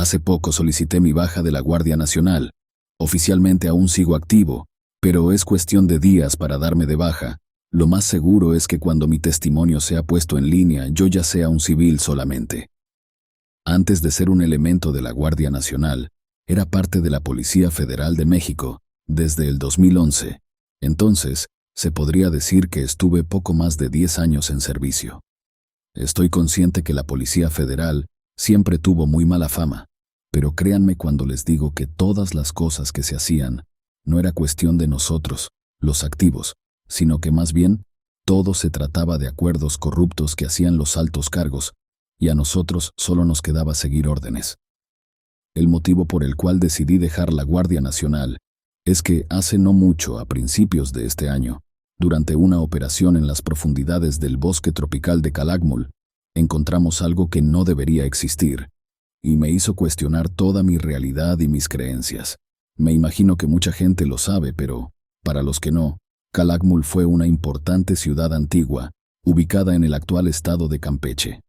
Hace poco solicité mi baja de la Guardia Nacional. Oficialmente aún sigo activo, pero es cuestión de días para darme de baja. Lo más seguro es que cuando mi testimonio sea puesto en línea, yo ya sea un civil solamente. Antes de ser un elemento de la Guardia Nacional, era parte de la Policía Federal de México, desde el 2011. Entonces, se podría decir que estuve poco más de 10 años en servicio. Estoy consciente que la Policía Federal siempre tuvo muy mala fama, pero créanme cuando les digo que todas las cosas que se hacían no era cuestión de nosotros, los activos, sino que más bien todo se trataba de acuerdos corruptos que hacían los altos cargos, y a nosotros solo nos quedaba seguir órdenes. El motivo por el cual decidí dejar la Guardia Nacional es que hace no mucho, a principios de este año, durante una operación en las profundidades del bosque tropical de Calakmul, encontramos algo que no debería existir, y me hizo cuestionar toda mi realidad y mis creencias. Me imagino que mucha gente lo sabe, pero, para los que no, Calakmul fue una importante ciudad antigua, ubicada en el actual estado de Campeche.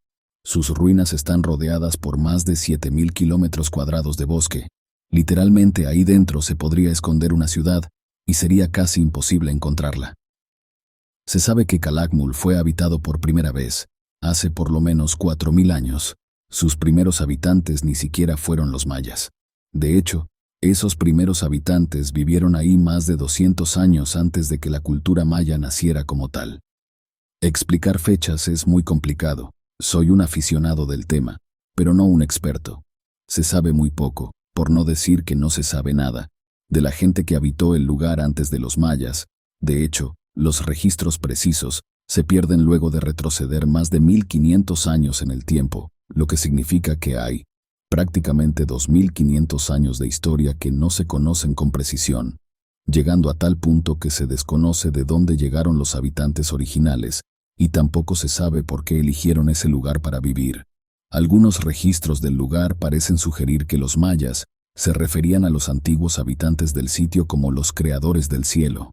Sus ruinas están rodeadas por más de 7.000 kilómetros cuadrados de bosque. Literalmente ahí dentro se podría esconder una ciudad, y sería casi imposible encontrarla. Se sabe que Calakmul fue habitado por primera vez, hace por lo menos 4.000 años. Sus primeros habitantes ni siquiera fueron los mayas. De hecho, esos primeros habitantes vivieron ahí más de 200 años antes de que la cultura maya naciera como tal. Explicar fechas es muy complicado. Soy un aficionado del tema, pero no un experto. Se sabe muy poco, por no decir que no se sabe nada, de la gente que habitó el lugar antes de los mayas. De hecho, los registros precisos se pierden luego de retroceder más de 1.500 años en el tiempo, lo que significa que hay prácticamente 2.500 años de historia que no se conocen con precisión, llegando a tal punto que se desconoce de dónde llegaron los habitantes originales, y tampoco se sabe por qué eligieron ese lugar para vivir. Algunos registros del lugar parecen sugerir que los mayas se referían a los antiguos habitantes del sitio como los creadores del cielo.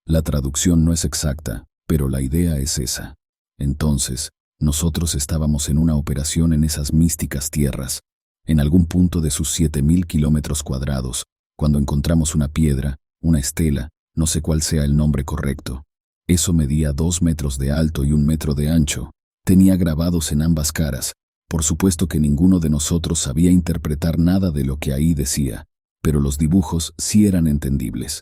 La traducción no es exacta, pero la idea es esa. Entonces, nosotros estábamos en una operación en esas místicas tierras, en algún punto de sus 7.000 kilómetros cuadrados, cuando encontramos una piedra, una estela, no sé cuál sea el nombre correcto. Eso medía 2 metros de alto y 1 metro de ancho. Tenía grabados en ambas caras. Por supuesto que ninguno de nosotros sabía interpretar nada de lo que ahí decía, pero los dibujos sí eran entendibles.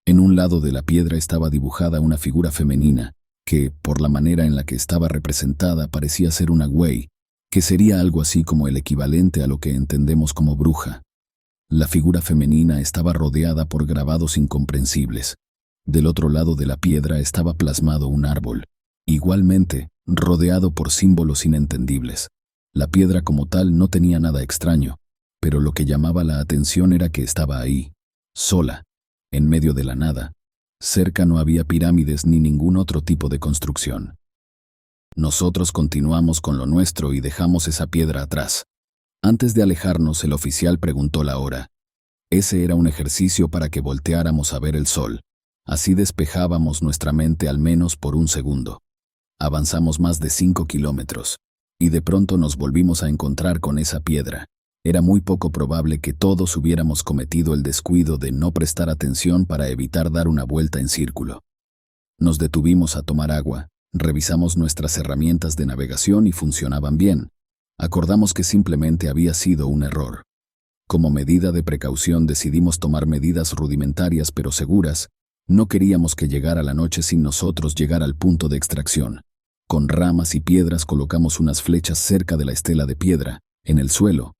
En un lado de la piedra estaba dibujada una figura femenina, que, por la manera en la que estaba representada, parecía ser una güey, que sería algo así como el equivalente a lo que entendemos como bruja. La figura femenina estaba rodeada por grabados incomprensibles. Del otro lado de la piedra estaba plasmado un árbol, igualmente rodeado por símbolos inentendibles. La piedra como tal no tenía nada extraño, pero lo que llamaba la atención era que estaba ahí, sola, en medio de la nada. Cerca no había pirámides ni ningún otro tipo de construcción. Nosotros continuamos con lo nuestro y dejamos esa piedra atrás. Antes de alejarnos, el oficial preguntó la hora. Ese era un ejercicio para que volteáramos a ver el sol. Así despejábamos nuestra mente al menos por un segundo. Avanzamos más de 5 kilómetros, y de pronto nos volvimos a encontrar con esa piedra. Era muy poco probable que todos hubiéramos cometido el descuido de no prestar atención para evitar dar una vuelta en círculo. Nos detuvimos a tomar agua, revisamos nuestras herramientas de navegación y funcionaban bien. Acordamos que simplemente había sido un error. Como medida de precaución decidimos tomar medidas rudimentarias pero seguras. No queríamos que llegara la noche sin nosotros llegar al punto de extracción. Con ramas y piedras colocamos unas flechas cerca de la estela de piedra, en el suelo,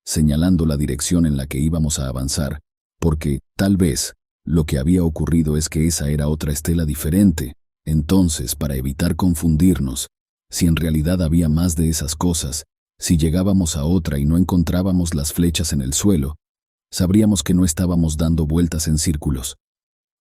señalando la dirección en la que íbamos a avanzar, porque, tal vez, lo que había ocurrido es que esa era otra estela diferente. Entonces, para evitar confundirnos, si en realidad había más de esas cosas, si llegábamos a otra y no encontrábamos las flechas en el suelo, sabríamos que no estábamos dando vueltas en círculos.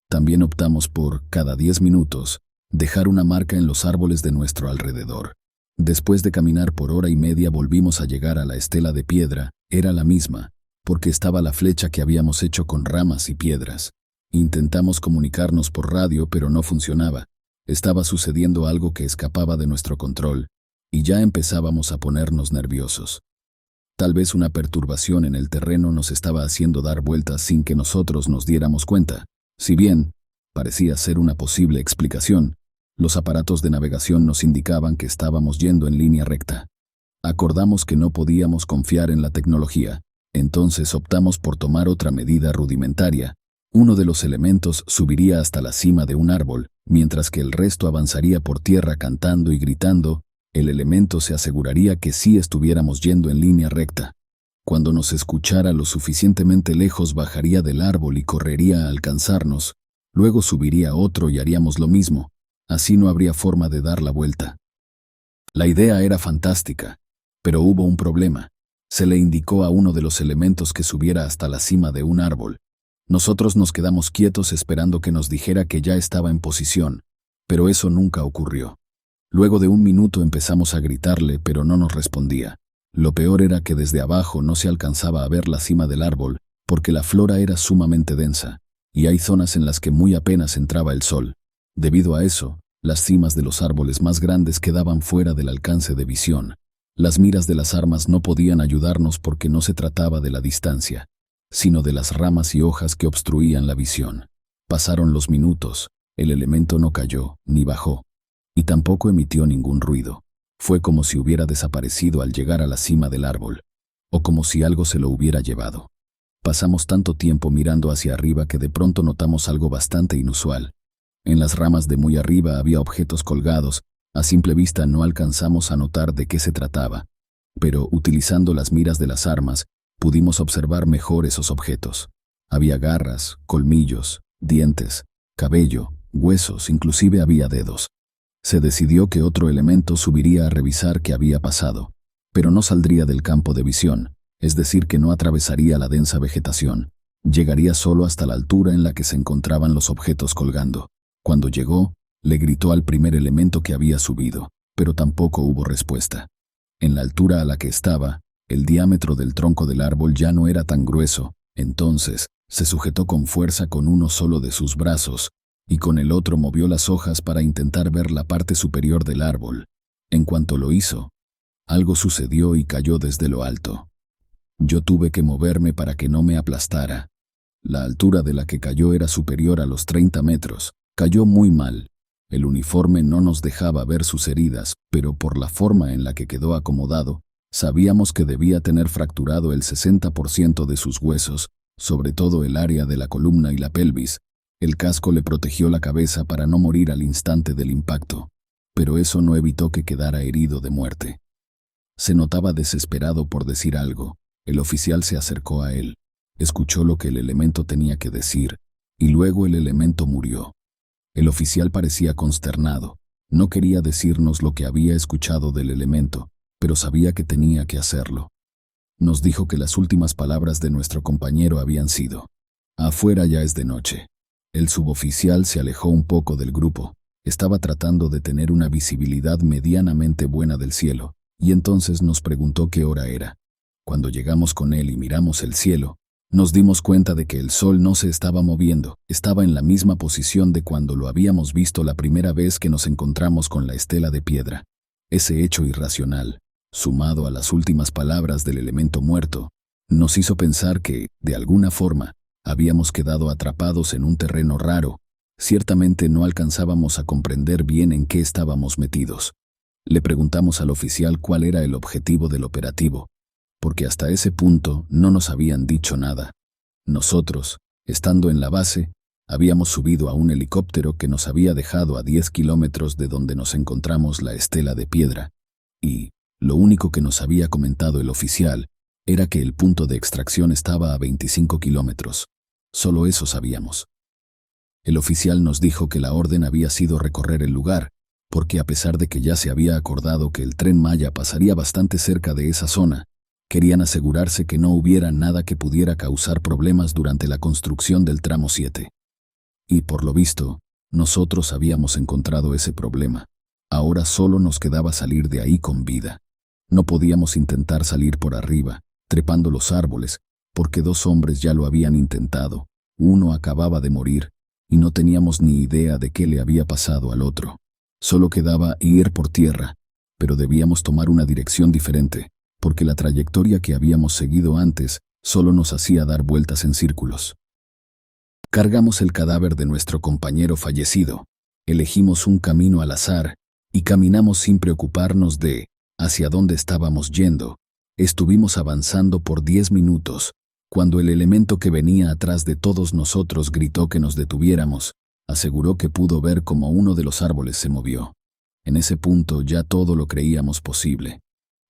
También optamos por, cada 10 minutos, dejar una marca en los árboles de nuestro alrededor. Después de caminar por hora y media volvimos a llegar a la estela de piedra. Era la misma, porque estaba la flecha que habíamos hecho con ramas y piedras. Intentamos comunicarnos por radio, pero no funcionaba. Estaba sucediendo algo que escapaba de nuestro control, y ya empezábamos a ponernos nerviosos. Tal vez una perturbación en el terreno nos estaba haciendo dar vueltas sin que nosotros nos diéramos cuenta. Si bien parecía ser una posible explicación, los aparatos de navegación nos indicaban que estábamos yendo en línea recta. Acordamos que no podíamos confiar en la tecnología, entonces optamos por tomar otra medida rudimentaria. Uno de los elementos subiría hasta la cima de un árbol, mientras que el resto avanzaría por tierra cantando y gritando. El elemento se aseguraría que sí estuviéramos yendo en línea recta. Cuando nos escuchara lo suficientemente lejos, bajaría del árbol y correría a alcanzarnos. Luego subiría otro y haríamos lo mismo. Así no habría forma de dar la vuelta. La idea era fantástica, pero hubo un problema. Se le indicó a uno de los elementos que subiera hasta la cima de un árbol. Nosotros nos quedamos quietos esperando que nos dijera que ya estaba en posición, pero eso nunca ocurrió. Luego de un minuto empezamos a gritarle, pero no nos respondía. Lo peor era que desde abajo no se alcanzaba a ver la cima del árbol, porque la flora era sumamente densa, y hay zonas en las que muy apenas entraba el sol. Debido a eso, las cimas de los árboles más grandes quedaban fuera del alcance de visión. Las miras de las armas no podían ayudarnos porque no se trataba de la distancia, sino de las ramas y hojas que obstruían la visión. Pasaron los minutos, el elemento no cayó, ni bajó, y tampoco emitió ningún ruido. Fue como si hubiera desaparecido al llegar a la cima del árbol, o como si algo se lo hubiera llevado. Pasamos tanto tiempo mirando hacia arriba que de pronto notamos algo bastante inusual. En las ramas de muy arriba había objetos colgados. A simple vista no alcanzamos a notar de qué se trataba, pero utilizando las miras de las armas, pudimos observar mejor esos objetos. Había garras, colmillos, dientes, cabello, huesos, inclusive había dedos. Se decidió que otro elemento subiría a revisar qué había pasado, pero no saldría del campo de visión, es decir, que no atravesaría la densa vegetación. Llegaría solo hasta la altura en la que se encontraban los objetos colgando. Cuando llegó, le gritó al primer elemento que había subido, pero tampoco hubo respuesta. En la altura a la que estaba, el diámetro del tronco del árbol ya no era tan grueso, entonces se sujetó con fuerza con uno solo de sus brazos, y con el otro movió las hojas para intentar ver la parte superior del árbol. En cuanto lo hizo, algo sucedió y cayó desde lo alto. Yo tuve que moverme para que no me aplastara. La altura de la que cayó era superior a los 30 metros. Cayó muy mal. El uniforme no nos dejaba ver sus heridas, pero por la forma en la que quedó acomodado, sabíamos que debía tener fracturado el 60% de sus huesos, sobre todo el área de la columna y la pelvis. El casco le protegió la cabeza para no morir al instante del impacto, pero eso no evitó que quedara herido de muerte. Se notaba desesperado por decir algo. El oficial se acercó a él, escuchó lo que el elemento tenía que decir, y luego el elemento murió. El oficial parecía consternado. No quería decirnos lo que había escuchado del elemento, pero sabía que tenía que hacerlo. Nos dijo que las últimas palabras de nuestro compañero habían sido: "Afuera ya es de noche". El suboficial se alejó un poco del grupo. Estaba tratando de tener una visibilidad medianamente buena del cielo, y entonces nos preguntó qué hora era. Cuando llegamos con él y miramos el cielo, nos dimos cuenta de que el sol no se estaba moviendo, estaba en la misma posición de cuando lo habíamos visto la primera vez que nos encontramos con la estela de piedra. Ese hecho irracional, sumado a las últimas palabras del elemento muerto, nos hizo pensar que, de alguna forma, habíamos quedado atrapados en un terreno raro. Ciertamente no alcanzábamos a comprender bien en qué estábamos metidos. Le preguntamos al oficial cuál era el objetivo del operativo, porque hasta ese punto no nos habían dicho nada. Nosotros, estando en la base, habíamos subido a un helicóptero que nos había dejado a 10 kilómetros de donde nos encontramos la estela de piedra, y lo único que nos había comentado el oficial era que el punto de extracción estaba a 25 kilómetros. Solo eso sabíamos. El oficial nos dijo que la orden había sido recorrer el lugar, porque a pesar de que ya se había acordado que el Tren Maya pasaría bastante cerca de esa zona, querían asegurarse que no hubiera nada que pudiera causar problemas durante la construcción del tramo 7. Y por lo visto, nosotros habíamos encontrado ese problema. Ahora solo nos quedaba salir de ahí con vida. No podíamos intentar salir por arriba, trepando los árboles, porque 2 hombres ya lo habían intentado. Uno acababa de morir, y no teníamos ni idea de qué le había pasado al otro. Solo quedaba ir por tierra, pero debíamos tomar una dirección diferente, porque la trayectoria que habíamos seguido antes solo nos hacía dar vueltas en círculos. Cargamos el cadáver de nuestro compañero fallecido, elegimos un camino al azar y caminamos sin preocuparnos de hacia dónde estábamos yendo. Estuvimos avanzando por 10 minutos, cuando el elemento que venía atrás de todos nosotros gritó que nos detuviéramos. Aseguró que pudo ver cómo uno de los árboles se movió. En ese punto ya todo lo creíamos posible.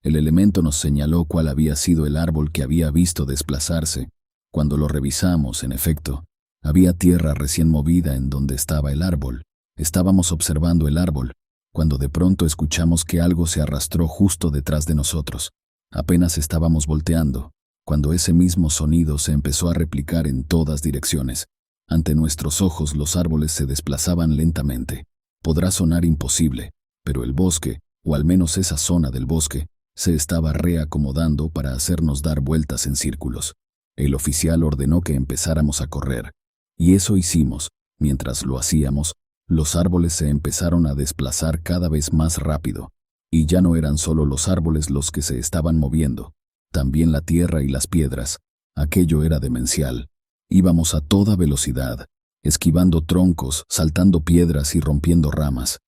El elemento nos señaló cuál había sido el árbol que había visto desplazarse. Cuando lo revisamos, en efecto, había tierra recién movida en donde estaba el árbol. Estábamos observando el árbol, cuando de pronto escuchamos que algo se arrastró justo detrás de nosotros. Apenas estábamos volteando, cuando ese mismo sonido se empezó a replicar en todas direcciones. Ante nuestros ojos los árboles se desplazaban lentamente. Podrá sonar imposible, pero el bosque, o al menos esa zona del bosque, se estaba reacomodando para hacernos dar vueltas en círculos. El oficial ordenó que empezáramos a correr, y eso hicimos. Mientras lo hacíamos, los árboles se empezaron a desplazar cada vez más rápido, y ya no eran solo los árboles los que se estaban moviendo, también la tierra y las piedras. Aquello era demencial. Íbamos a toda velocidad, esquivando troncos, saltando piedras y rompiendo ramas.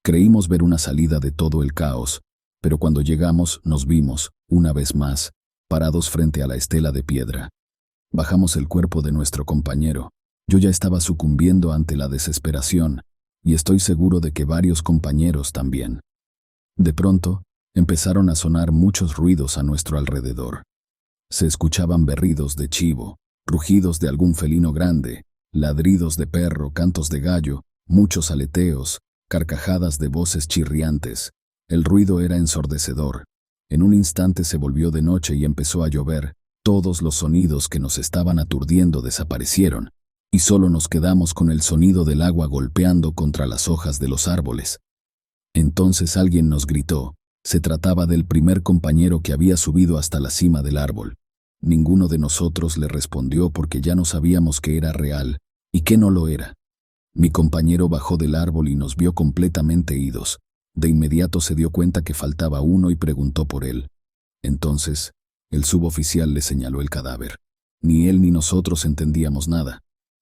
Creímos ver una salida de todo el caos, pero cuando llegamos nos vimos, una vez más, parados frente a la estela de piedra. Bajamos el cuerpo de nuestro compañero. Yo ya estaba sucumbiendo ante la desesperación, y estoy seguro de que varios compañeros también. De pronto, empezaron a sonar muchos ruidos a nuestro alrededor. Se escuchaban berridos de chivo, rugidos de algún felino grande, ladridos de perro, cantos de gallo, muchos aleteos, carcajadas de voces chirriantes. El ruido era ensordecedor. En un instante se volvió de noche y empezó a llover. Todos los sonidos que nos estaban aturdiendo desaparecieron, y solo nos quedamos con el sonido del agua golpeando contra las hojas de los árboles. Entonces alguien nos gritó. Se trataba del primer compañero que había subido hasta la cima del árbol. Ninguno de nosotros le respondió porque ya no sabíamos qué era real y qué no lo era. Mi compañero bajó del árbol y nos vio completamente idos. De inmediato se dio cuenta que faltaba uno y preguntó por él. Entonces, el suboficial le señaló el cadáver. Ni él ni nosotros entendíamos nada.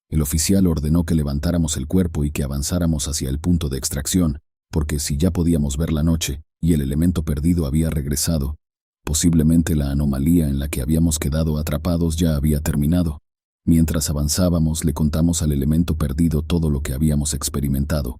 El oficial ordenó que levantáramos el cuerpo y que avanzáramos hacia el punto de extracción, porque si ya podíamos ver la noche y el elemento perdido había regresado, posiblemente la anomalía en la que habíamos quedado atrapados ya había terminado. Mientras avanzábamos, le contamos al elemento perdido todo lo que habíamos experimentado.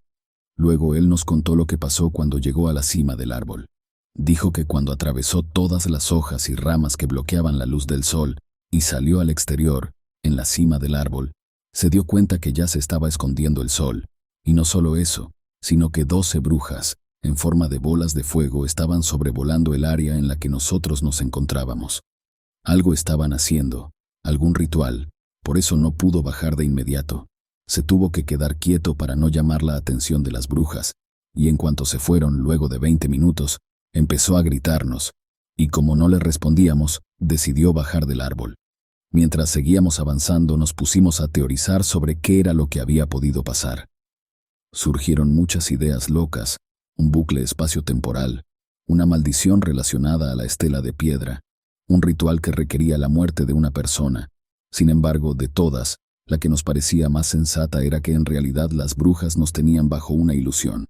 Luego él nos contó lo que pasó cuando llegó a la cima del árbol. Dijo que cuando atravesó todas las hojas y ramas que bloqueaban la luz del sol y salió al exterior, en la cima del árbol, se dio cuenta que ya se estaba escondiendo el sol. Y no solo eso, sino que 12 brujas, en forma de bolas de fuego, estaban sobrevolando el área en la que nosotros nos encontrábamos. Algo estaban haciendo, algún ritual, por eso no pudo bajar de inmediato. Se tuvo que quedar quieto para no llamar la atención de las brujas, y en cuanto se fueron luego de 20 minutos, empezó a gritarnos, y como no le respondíamos, decidió bajar del árbol. Mientras seguíamos avanzando, nos pusimos a teorizar sobre qué era lo que había podido pasar. Surgieron muchas ideas locas, un bucle espacio-temporal, una maldición relacionada a la estela de piedra, un ritual que requería la muerte de una persona. Sin embargo, de todas, la que nos parecía más sensata era que en realidad las brujas nos tenían bajo una ilusión.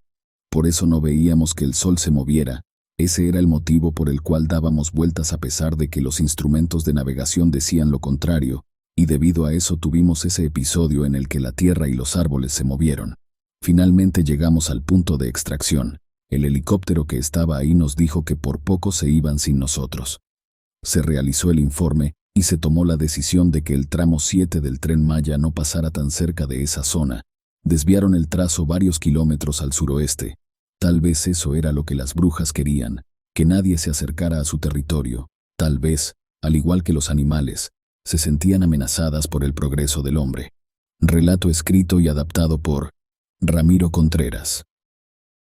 Por eso no veíamos que el sol se moviera. Ese era el motivo por el cual dábamos vueltas a pesar de que los instrumentos de navegación decían lo contrario, y debido a eso tuvimos ese episodio en el que la tierra y los árboles se movieron. Finalmente llegamos al punto de extracción. El helicóptero que estaba ahí nos dijo que por poco se iban sin nosotros. Se realizó el informe y se tomó la decisión de que el tramo 7 del Tren Maya no pasara tan cerca de esa zona. Desviaron el trazo varios kilómetros al suroeste. Tal vez eso era lo que las brujas querían, que nadie se acercara a su territorio. Tal vez, al igual que los animales, se sentían amenazadas por el progreso del hombre. Relato escrito y adaptado por Ramiro Contreras.